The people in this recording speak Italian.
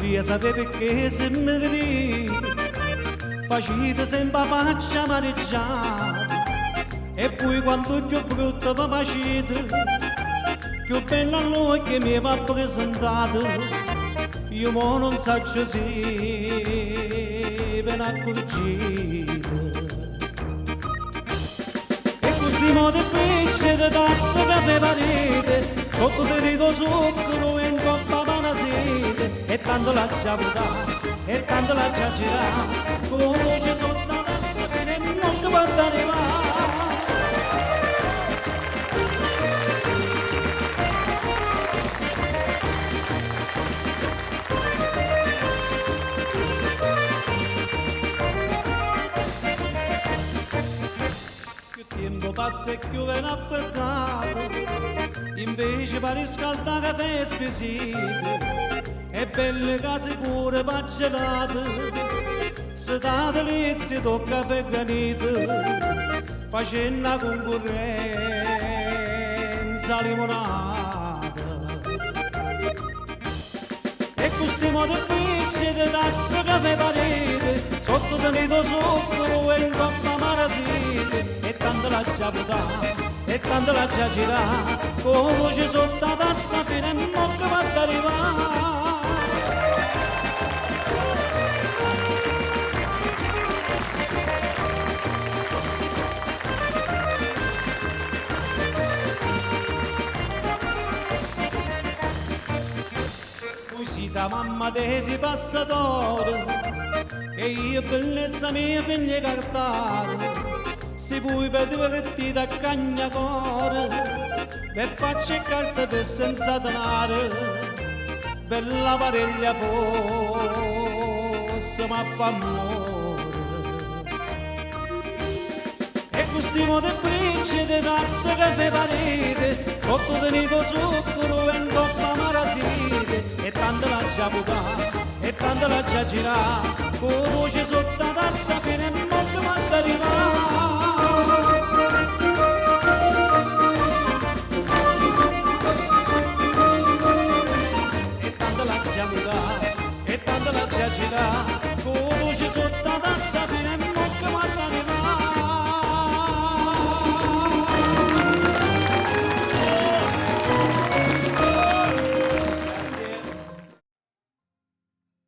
via sapere perché se mi vedi facite sempre faccia mareggiata e poi quando più brutta vi facete più bella a noi che mi va presentato io mo non so se ve ne accorgete e così mo di pesce di tazza caffè parete sotto ferito zucchero e in coppa pana sete e tanto la giavuta e tanto la già girà conosce sotto la tazza che ne non ti guardare va tempo passa e più viene afferrato invece pare scaldare caffè squisito e belle case pure pagelate se date lizzi tocca caffè granito facendo la concorrenza limonata e questi modo picci di tazza caffè parete sotto tenito zucchero e in coppa marasite e tanto la già buttata e tanto la già girata conosce sotto la tazza fino a mo' che va ad arrivare da mamma dei ripassatori e io bellezza mia figlia cartare se vuoi vedere che ti da cagna cuore per faccia carta per senza denaro bella pariglia fosse ma fa amore e questi modi principi di tazza che fai parete sotto tenito zucchero e in coppa marasite e tanto la già buttata e tanto la già girata conosce sotto la tazza fino a mo' che va ad arrivare e tanto la già buttata e tanto la già girata